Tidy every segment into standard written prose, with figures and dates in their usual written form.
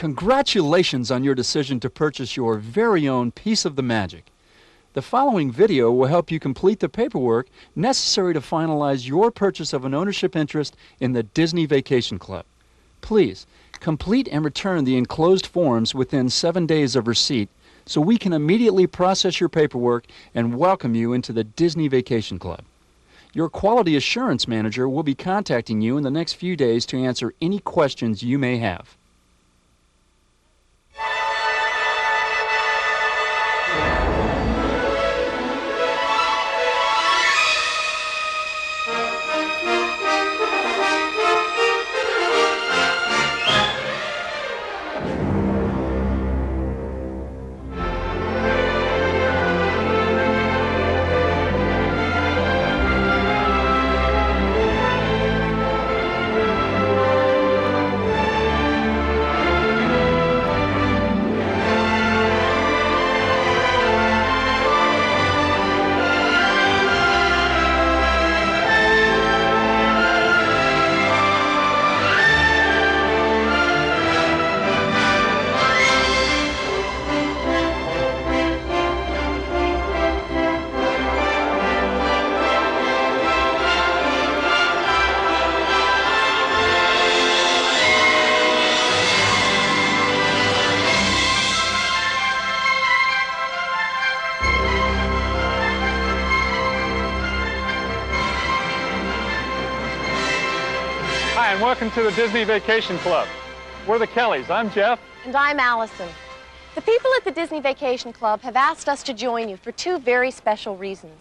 Congratulations on your decision to purchase your very own piece of the magic. The following video will help you complete the paperwork necessary to finalize your purchase of an ownership interest in the Disney Vacation Club. Please, complete and return the enclosed forms within 7 days of receipt so we can immediately process your paperwork and welcome you into the Disney Vacation Club. Your quality assurance manager will be contacting you in the next few days to answer any questions you may have. Hi, and welcome to the Disney Vacation Club. We're the Kellys. I'm Jeff. And I'm Allison. The people at the Disney Vacation Club have asked us to join you for two very special reasons.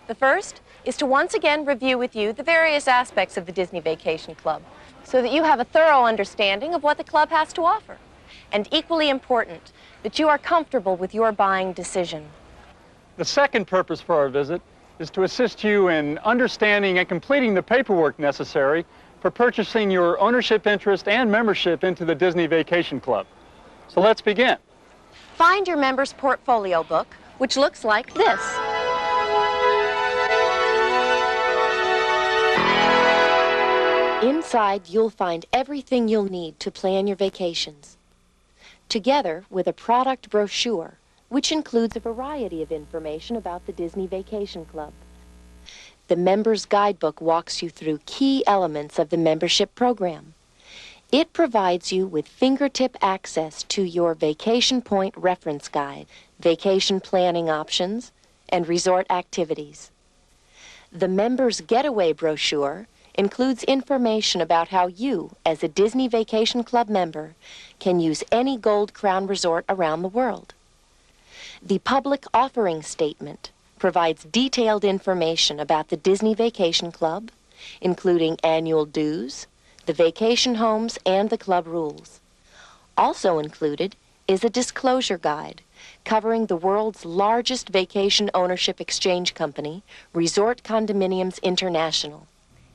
The first is to once again review with you the various aspects of the Disney Vacation Club so that you have a thorough understanding of what the club has to offer. And equally important, that you are comfortable with your buying decision. The second purpose for our visit is to assist you in understanding and completing the paperwork necessary for purchasing your ownership interest and membership into the Disney Vacation Club. So let's begin. Find your member's portfolio book, which looks like this. Inside, you'll find everything you'll need to plan your vacations, together with a product brochure, which includes a variety of information about the Disney Vacation Club. The Member's Guidebook walks you through key elements of the membership program. It provides you with fingertip access to your Vacation Point reference guide, vacation planning options, and resort activities. The Member's Getaway brochure includes information about how you, as a Disney Vacation Club member, can use any Gold Crown resort around the world. The Public Offering Statement provides detailed information about the Disney Vacation Club, including annual dues, the vacation homes, and the club rules. Also included is a disclosure guide covering the world's largest vacation ownership exchange company, Resort Condominiums International.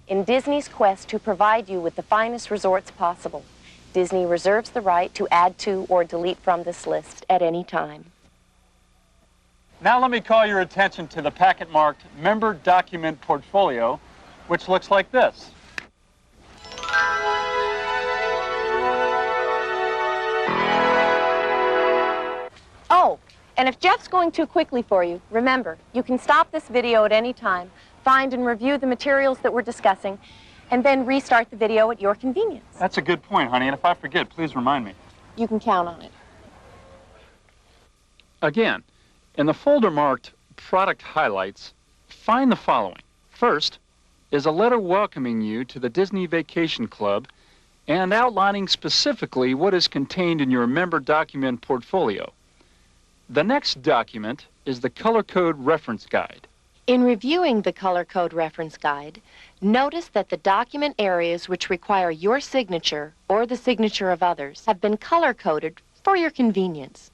In Disney's quest to provide you with the finest resorts possible, Disney reserves the right to add to or delete from this list at any time. Now let me call your attention to the packet marked Member Document Portfolio, which looks like this. Oh, and if Jeff's going too quickly for you, remember, you can stop this video at any time, find and review the materials that we're discussing, and then restart the video at your convenience. That's a good point, honey, and if I forget, please remind me. You can count on it. Again, in the folder marked Product Highlights, find the following. First is a letter welcoming you to the Disney Vacation Club and outlining specifically what is contained in your member document portfolio. The next document is the Color Code Reference Guide. In reviewing the Color Code Reference Guide, notice that the document areas which require your signature or the signature of others have been color-coded for your convenience.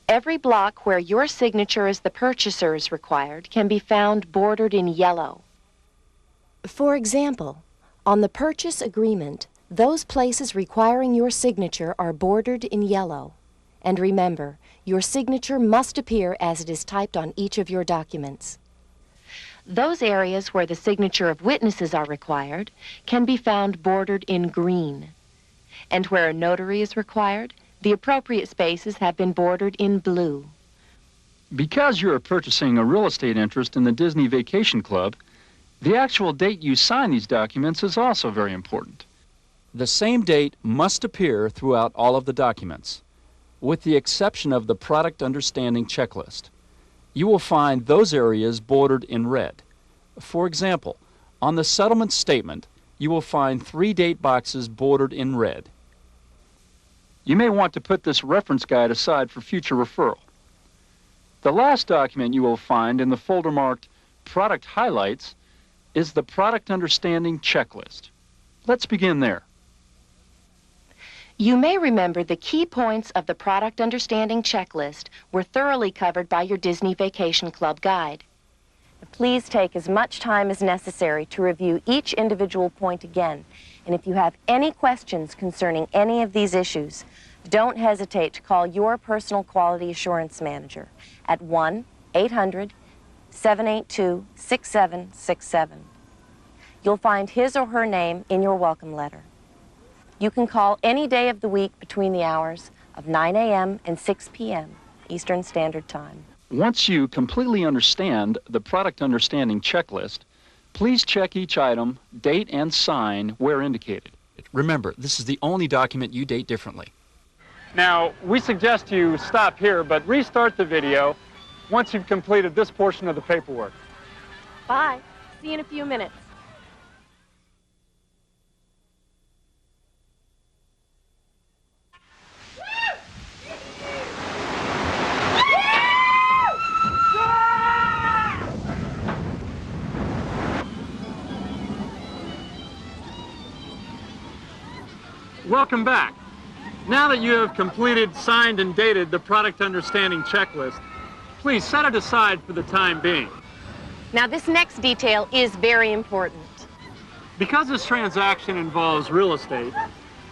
Every block where your signature as the purchaser is required can be found bordered in yellow. For example, on the purchase agreement, those places requiring your signature are bordered in yellow. And remember, your signature must appear as it is typed on each of your documents. Those areas where the signature of witnesses are required can be found bordered in green. And where a notary is required, the appropriate spaces have been bordered in blue. Because you are purchasing a real estate interest in the Disney Vacation Club, the actual date you sign these documents is also very important. The same date must appear throughout all of the documents, with the exception of the product understanding checklist. You will find those areas bordered in red. For example, on the settlement statement, you will find 3 date boxes bordered in red. You may want to put this reference guide aside for future referral. The last document you will find in the folder marked Product Highlights is the Product Understanding Checklist. Let's begin there. You may remember the key points of the Product Understanding Checklist were thoroughly covered by your Disney Vacation Club guide. Please take as much time as necessary to review each individual point again. And if you have any questions concerning any of these issues, don't hesitate to call your personal quality assurance manager at 1-800-782-6767. You'll find his or her name in your welcome letter. You can call any day of the week between the hours of 9 a.m. and 6 p.m. Eastern Standard Time. Once you completely understand the Product Understanding Checklist, please check each item, date, and sign where indicated. Remember, this is the only document you date differently. Now, we suggest you stop here, but restart the video once you've completed this portion of the paperwork. Bye. See you in a few minutes. Welcome back. Now that you have completed, signed, and dated the Product Understanding Checklist, please set it aside for the time being. Now, this next detail is very important. Because this transaction involves real estate,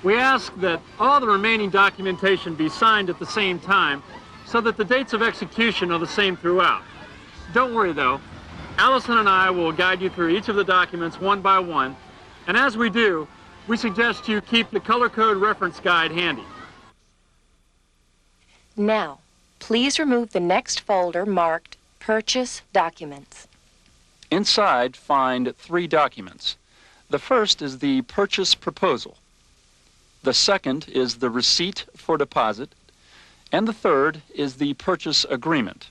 we ask that all the remaining documentation be signed at the same time so that the dates of execution are the same throughout. Don't worry, though. Allison and I will guide you through each of the documents one by one, and as we do, we suggest you keep the color code reference guide handy. Now, please remove the next folder marked Purchase Documents. Inside, find 3 documents. The first is the Purchase Proposal. The second is the Receipt for Deposit. And the third is the Purchase Agreement.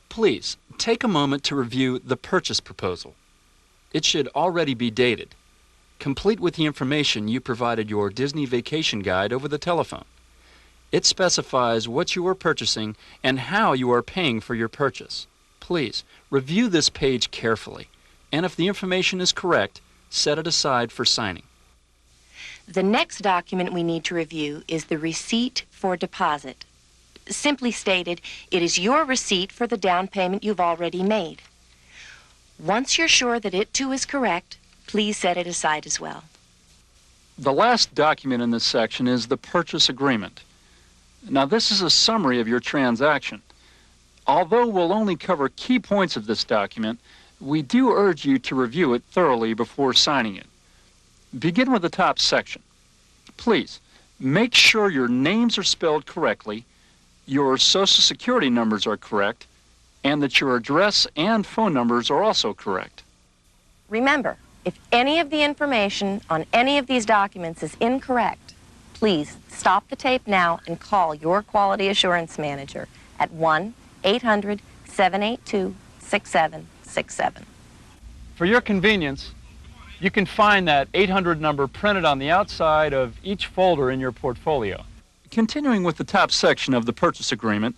Please, take a moment to review the Purchase Proposal. It should already be dated, complete with the information you provided your Disney Vacation Guide over the telephone. It specifies what you are purchasing and how you are paying for your purchase. Please, review this page carefully, and if the information is correct, set it aside for signing. The next document we need to review is the Receipt for Deposit. Simply stated, it is your receipt for the down payment you've already made. Once you're sure that it too is correct, please set it aside as well. The last document in this section is the Purchase Agreement. Now, this is a summary of your transaction. Although we'll only cover key points of this document, we do urge you to review it thoroughly before signing it. Begin with the top section. Please, make sure your names are spelled correctly, your Social Security numbers are correct, and that your address and phone numbers are also correct. Remember, if any of the information on any of these documents is incorrect, please stop the tape now and call your quality assurance manager at 1-800-782-6767. For your convenience, you can find that 800 number printed on the outside of each folder in your portfolio. Continuing with the top section of the Purchase Agreement,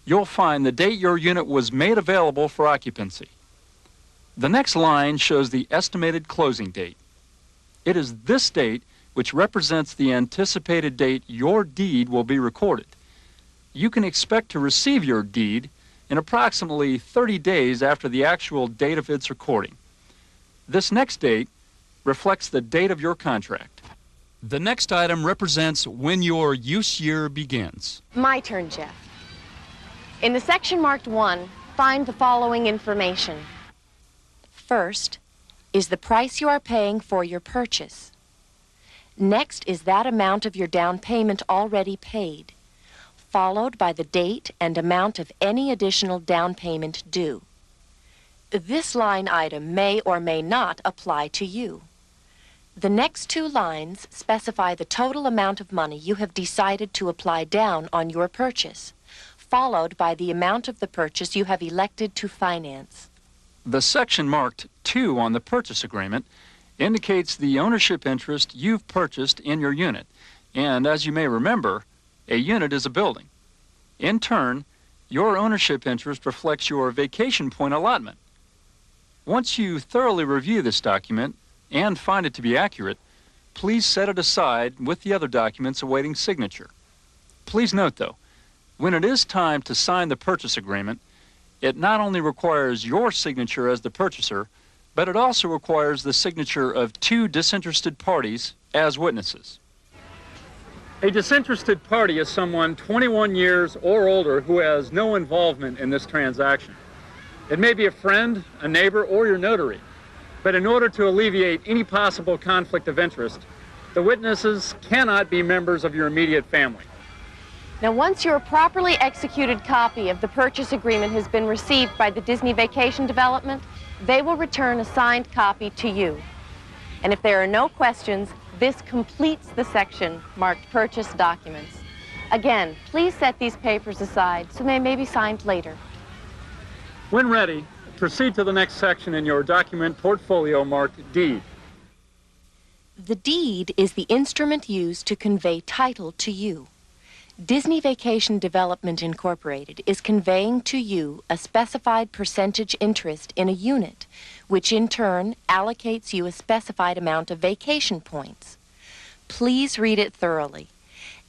you'll find the date your unit was made available for occupancy. The next line shows the estimated closing date. It is this date which represents the anticipated date your deed will be recorded. You can expect to receive your deed in approximately 30 days after the actual date of its recording. This next date reflects the date of your contract. The next item represents when your use year begins. My turn, Jeff. In the section marked 1, find the following information. First is the price you are paying for your purchase. Next is that amount of your down payment already paid, followed by the date and amount of any additional down payment due. This line item may or may not apply to you. The next two lines specify the total amount of money you have decided to apply down on your purchase, followed by the amount of the purchase you have elected to finance. The section marked 2 on the purchase agreement indicates the ownership interest you've purchased in your unit. And as you may remember, a unit is a building. In turn, your ownership interest reflects your vacation point allotment. Once you thoroughly review this document and find it to be accurate, please set it aside with the other documents awaiting signature. Please note, though, when it is time to sign the purchase agreement, it not only requires your signature as the purchaser, but it also requires the signature of 2 disinterested parties as witnesses. A disinterested party is someone 21 years or older who has no involvement in this transaction. It may be a friend, a neighbor, or your notary. But in order to alleviate any possible conflict of interest, the witnesses cannot be members of your immediate family. Now, once your properly executed copy of the purchase agreement has been received by the Disney Vacation Development, they will return a signed copy to you. And if there are no questions, this completes the section marked Purchase Documents. Again, please set these papers aside so they may be signed later. When ready, proceed to the next section in your document portfolio marked Deed. The deed is the instrument used to convey title to you. Disney Vacation Development Incorporated is conveying to you a specified percentage interest in a unit, which in turn allocates you a specified amount of vacation points. Please read it thoroughly,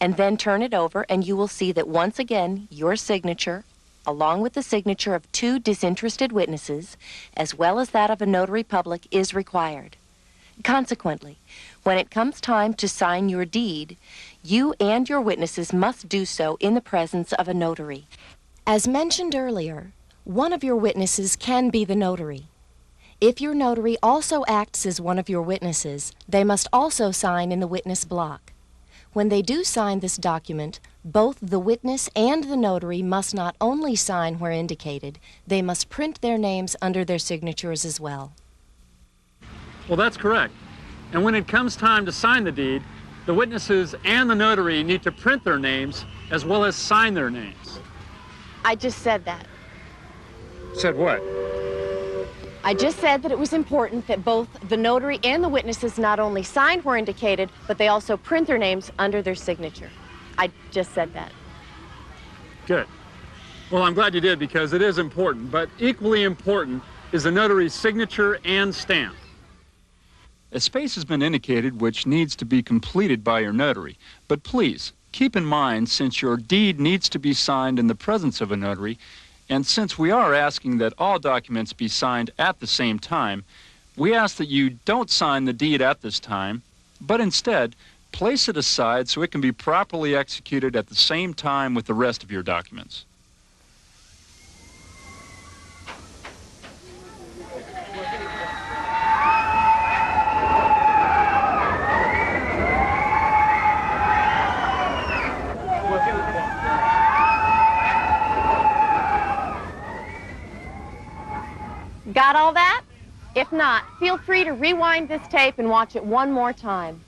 and then turn it over, and you will see that once again your signature, along with the signature of 2 disinterested witnesses, as well as that of a notary public, is required. Consequently, when it comes time to sign your deed, you and your witnesses must do so in the presence of a notary. As mentioned earlier, one of your witnesses can be the notary. If your notary also acts as one of your witnesses, they must also sign in the witness block. When they do sign this document, both the witness and the notary must not only sign where indicated, they must print their names under their signatures as well. Well, that's correct. And when it comes time to sign the deed, the witnesses and the notary need to print their names as well as sign their names. I just said that. Said what? I just said that it was important that both the notary and the witnesses not only sign where indicated, but they also print their names under their signature. I just said that. Good. Well, I'm glad you did, because it is important, but equally important is the notary's signature and stamp. A space has been indicated which needs to be completed by your notary, but please keep in mind, since your deed needs to be signed in the presence of a notary, and since we are asking that all documents be signed at the same time, we ask that you don't sign the deed at this time, but instead place it aside so it can be properly executed at the same time with the rest of your documents. Got all that? If not, feel free to rewind this tape and watch it one more time.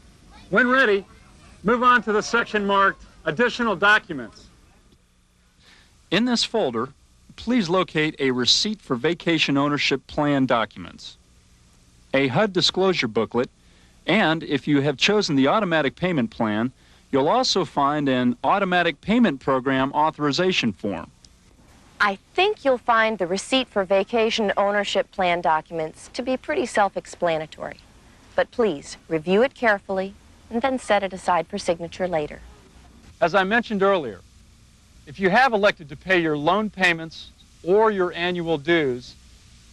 When ready, move on to the section marked Additional Documents. In this folder, please locate a receipt for vacation ownership plan documents, a HUD disclosure booklet, and if you have chosen the automatic payment plan, you'll also find an automatic payment program authorization form. I think you'll find the receipt for vacation ownership plan documents to be pretty self-explanatory. But please, review it carefully and then set it aside for signature later. As I mentioned earlier, if you have elected to pay your loan payments or your annual dues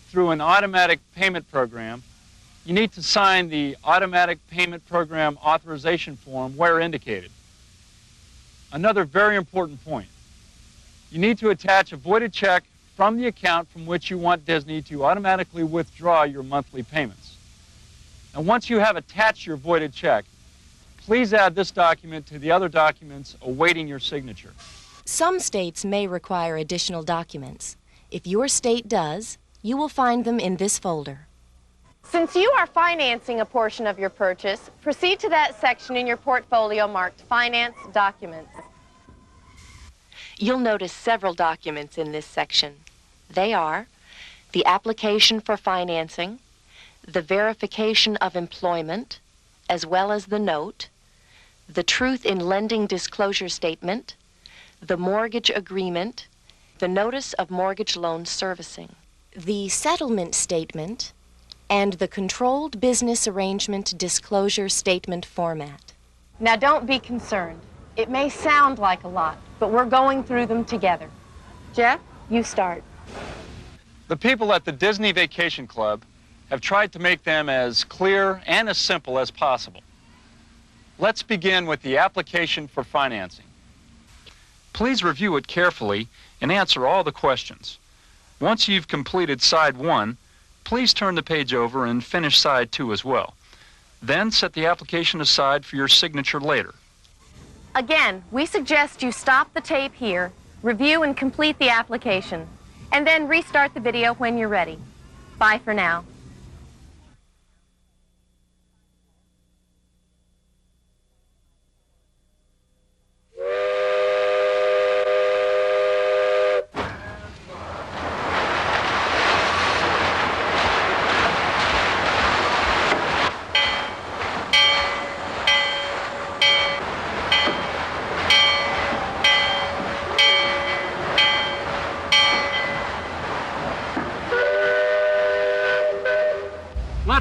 through an automatic payment program, you need to sign the automatic payment program authorization form where indicated. Another very important point. You need to attach a voided check from the account from which you want Disney to automatically withdraw your monthly payments. And once you have attached your voided check, please add this document to the other documents awaiting your signature. Some states may require additional documents. If your state does, you will find them in this folder. Since you are financing a portion of your purchase, proceed to that section in your portfolio marked Finance Documents. You'll notice several documents in this section. They are the application for financing, the verification of employment, as well as the note, the truth in lending disclosure statement, the mortgage agreement, the notice of mortgage loan servicing, the settlement statement, and the controlled business arrangement disclosure statement format. Now don't be concerned. It may sound like a lot, but we're going through them together. Jeff, you start. The people at the Disney Vacation Club have tried to make them as clear and as simple as possible. Let's begin with the application for financing. Please review it carefully and answer all the questions. Once you've completed side 1, please turn the page over and finish side 2 as well. Then set the application aside for your signature later. Again, we suggest you stop the tape here, review and complete the application, and then restart the video when you're ready. Bye for now.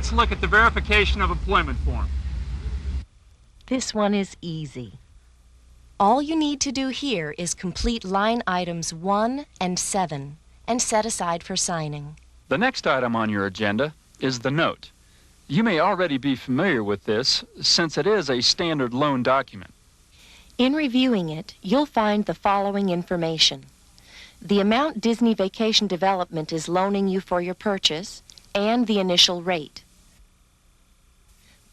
Let's look at the verification of employment form. This one is easy. All you need to do here is complete line items 1 and 7 and set aside for signing. The next item on your agenda is the note. You may already be familiar with this since it is a standard loan document. In reviewing it, you'll find the following information. The amount Disney Vacation Development is loaning you for your purchase and the initial rate.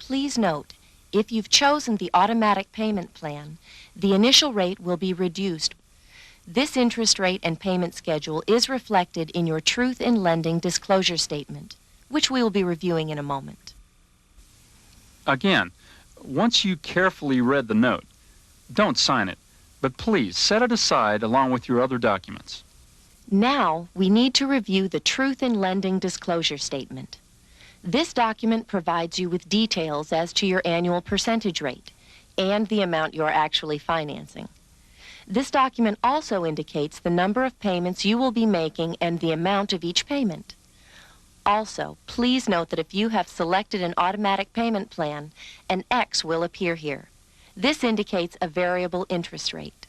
Please note, if you've chosen the automatic payment plan, the initial rate will be reduced. This interest rate and payment schedule is reflected in your Truth in Lending disclosure statement, which we will be reviewing in a moment. Again, once you carefully read the note, don't sign it, but please set it aside along with your other documents. Now, we need to review the Truth in Lending disclosure statement. This document provides you with details as to your annual percentage rate and the amount you're actually financing. This document also indicates the number of payments you will be making and the amount of each payment. Also, please note that if you have selected an automatic payment plan, an X will appear here. This indicates a variable interest rate.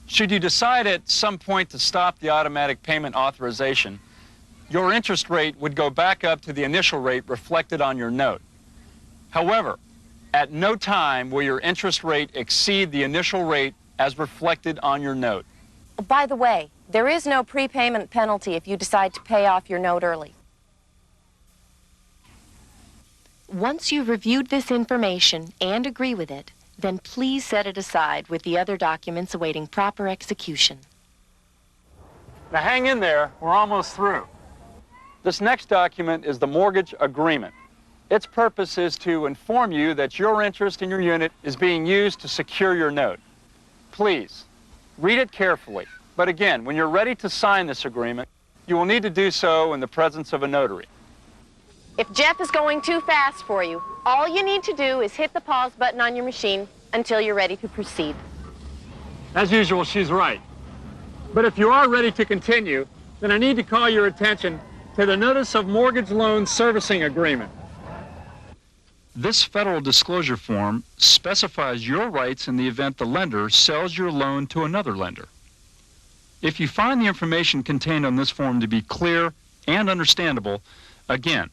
Should you decide at some point to stop the automatic payment authorization, your interest rate would go back up to the initial rate reflected on your note. However, at no time will your interest rate exceed the initial rate as reflected on your note. By the way, there is no prepayment penalty if you decide to pay off your note early. Once you've reviewed this information and agree with it, then please set it aside with the other documents awaiting proper execution. Now hang in there, we're almost through. This next document is the mortgage agreement. Its purpose is to inform you that your interest in your unit is being used to secure your note. Please, read it carefully. But again, when you're ready to sign this agreement, you will need to do so in the presence of a notary. If Jeff is going too fast for you, all you need to do is hit the pause button on your machine until you're ready to proceed. As usual, she's right. But if you are ready to continue, then I need to call your attention to the Notice of Mortgage Loan Servicing Agreement. This federal disclosure form specifies your rights in the event the lender sells your loan to another lender. If you find the information contained on this form to be clear and understandable, again,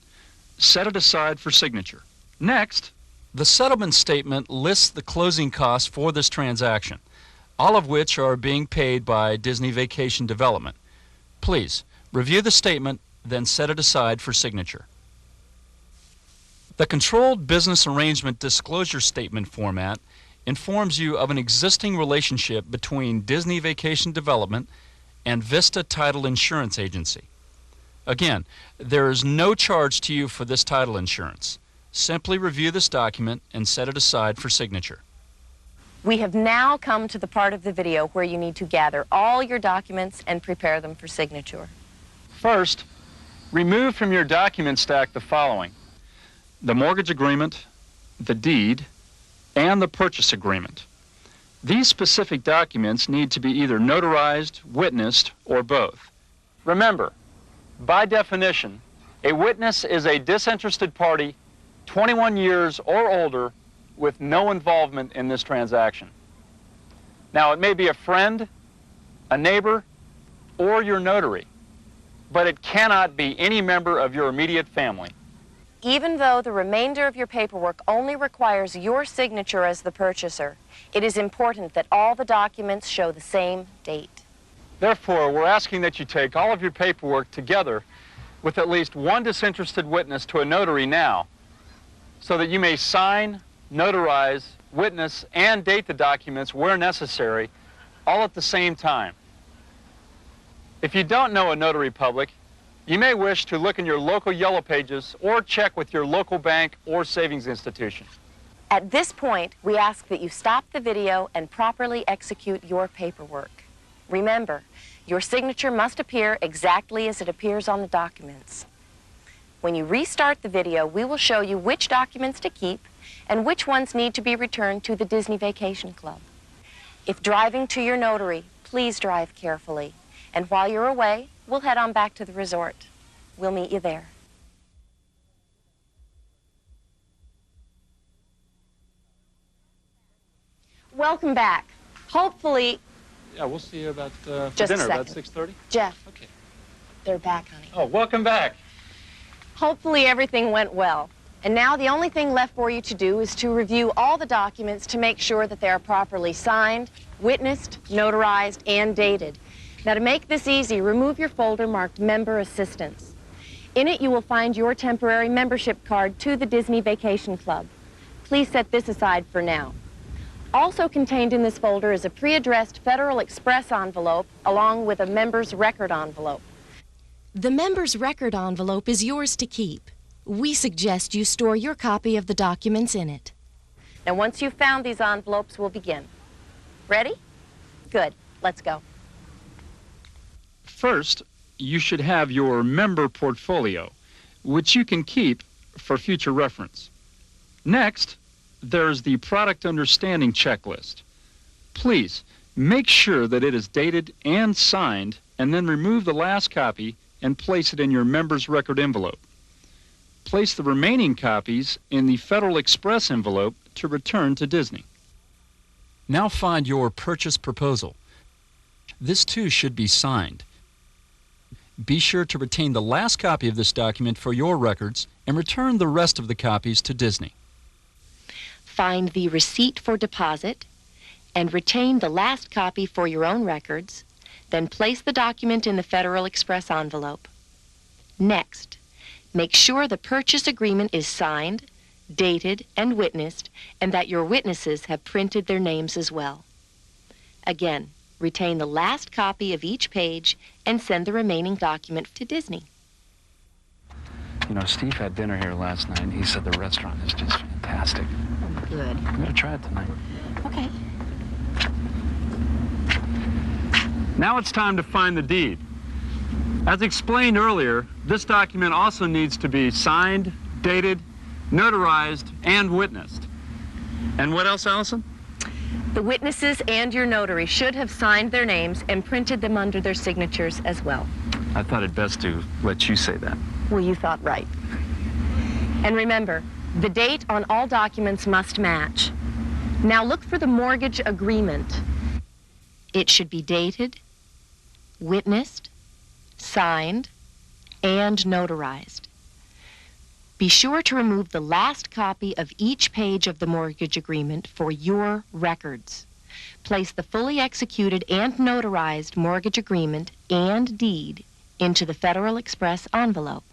set it aside for signature. Next, the settlement statement lists the closing costs for this transaction, all of which are being paid by Disney Vacation Development. Please review the statement, then set it aside for signature. The Controlled Business Arrangement Disclosure Statement format informs you of an existing relationship between Disney Vacation Development and Vista Title Insurance Agency. Again, there is no charge to you for this title insurance. Simply review this document and set it aside for signature. We have now come to the part of the video where you need to gather all your documents and prepare them for signature. First, remove from your document stack the following: the mortgage agreement, the deed, and the purchase agreement. These specific documents need to be either notarized, witnessed, or both. Remember, by definition, a witness is a disinterested party 21 years or older with no involvement in this transaction. Now, it may be a friend, a neighbor, or your notary, but it cannot be any member of your immediate family. Even though the remainder of your paperwork only requires your signature as the purchaser, it is important that all the documents show the same date. Therefore, we're asking that you take all of your paperwork together with at least one disinterested witness to a notary now, so that you may sign, notarize, witness, and date the documents where necessary, all at the same time. If you don't know a notary public, you may wish to look in your local yellow pages or check with your local bank or savings institution. At this point, we ask that you stop the video and properly execute your paperwork. Remember, your signature must appear exactly as it appears on the documents. When you restart the video, we will show you which documents to keep and which ones need to be returned to the Disney Vacation Club. If driving to your notary, please drive carefully. And while you're away, we'll head on back to the resort. We'll meet you there. Welcome back. Hopefully... Yeah, we'll see you about for Just a dinner, about second. 6:30. Jeff, Okay. they're back, honey. Oh, welcome back. Hopefully everything went well. And now the only thing left for you to do is to review all the documents to make sure that they are properly signed, witnessed, notarized, and dated. Now, to make this easy, remove your folder marked Member Assistance. In it, you will find your temporary membership card to the Disney Vacation Club. Please set this aside for now. Also contained in this folder is a pre-addressed Federal Express envelope along with a member's record envelope. The member's record envelope is yours to keep. We suggest you store your copy of the documents in it. Now, once you've found these envelopes, we'll begin. Ready? Good. Let's go. First, you should have your member portfolio, which you can keep for future reference. Next, there's the product understanding checklist. Please make sure that it is dated and signed, and then remove the last copy and place it in your member's record envelope. Place the remaining copies in the Federal Express envelope to return to Disney. Now find your purchase proposal. This too should be signed. Be sure to retain the last copy of this document for your records and return the rest of the copies to Disney. Find the receipt for deposit and retain the last copy for your own records, then place the document in the Federal Express envelope. Next, make sure the purchase agreement is signed, dated, and witnessed, and that your witnesses have printed their names as well. Again, retain the last copy of each page and send the remaining document to Disney. You know, Steve had dinner here last night, and he said the restaurant is just fantastic. Good. I'm going to try it tonight. Okay. Now it's time to find the deed. As explained earlier, this document also needs to be signed, dated, notarized, and witnessed. And what else, Allison? The witnesses and your notary should have signed their names and printed them under their signatures as well. I thought it best to let you say that. Well, you thought right. And remember, the date on all documents must match. Now look for the mortgage agreement. It should be dated, witnessed, signed, and notarized. Be sure to remove the last copy of each page of the mortgage agreement for your records. Place the fully executed and notarized mortgage agreement and deed into the Federal Express envelope.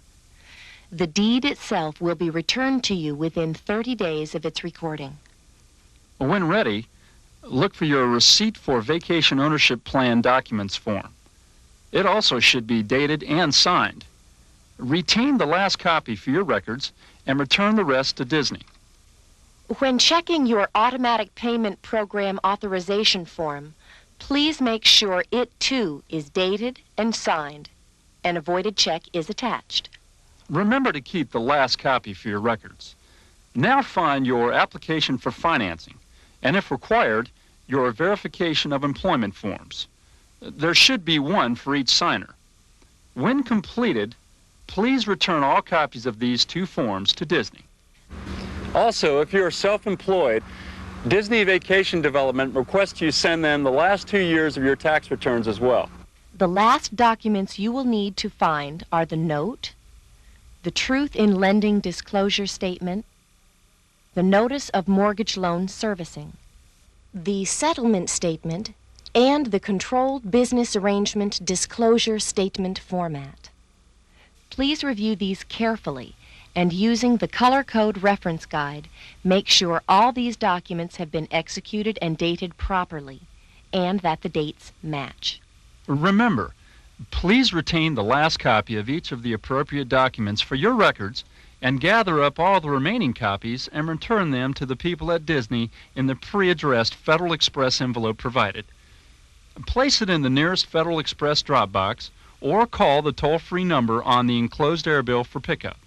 The deed itself will be returned to you within 30 days of its recording. When ready, look for your Receipt for Vacation Ownership Plan Documents form. It also should be dated and signed. Retain the last copy for your records and return the rest to Disney. When checking your automatic payment program authorization form, please make sure it too is dated and signed. An avoided check is attached. Remember to keep the last copy for your records. Now find your application for financing, and if required, your verification of employment forms. There should be one for each signer. When completed, please return all copies of these two forms to Disney. Also, if you're self-employed, Disney Vacation Development requests you send them the last 2 years of your tax returns as well. The last documents you will need to find are the note, the Truth in Lending Disclosure Statement, the Notice of Mortgage Loan Servicing, the Settlement Statement, and the Controlled Business Arrangement Disclosure Statement format. Please review these carefully, and using the Color Code Reference Guide, make sure all these documents have been executed and dated properly, and that the dates match. Remember, please retain the last copy of each of the appropriate documents for your records and gather up all the remaining copies and return them to the people at Disney in the pre-addressed Federal Express envelope provided. Place it in the nearest Federal Express drop box or call the toll-free number on the enclosed airbill for pickup.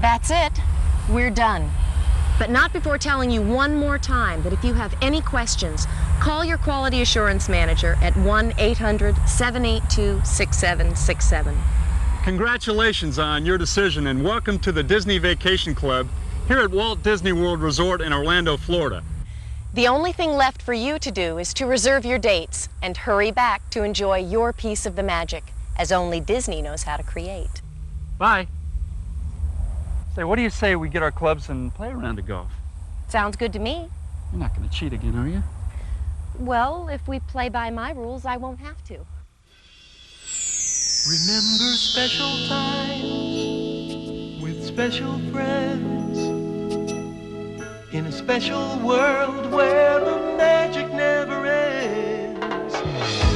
That's it. We're done. But not before telling you one more time that if you have any questions, call your Quality Assurance Manager at 1-800-782-6767. Congratulations on your decision and welcome to the Disney Vacation Club here at Walt Disney World Resort in Orlando, Florida. The only thing left for you to do is to reserve your dates and hurry back to enjoy your piece of the magic, as only Disney knows how to create. Bye. Say, what do you say we get our clubs and play a round of golf? Sounds good to me. You're not going to cheat again, are you? Well, if we play by my rules, I won't have to. Remember special times with special friends in a special world where the magic never ends.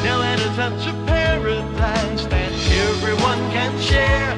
Now at a touch of paradise that everyone can share.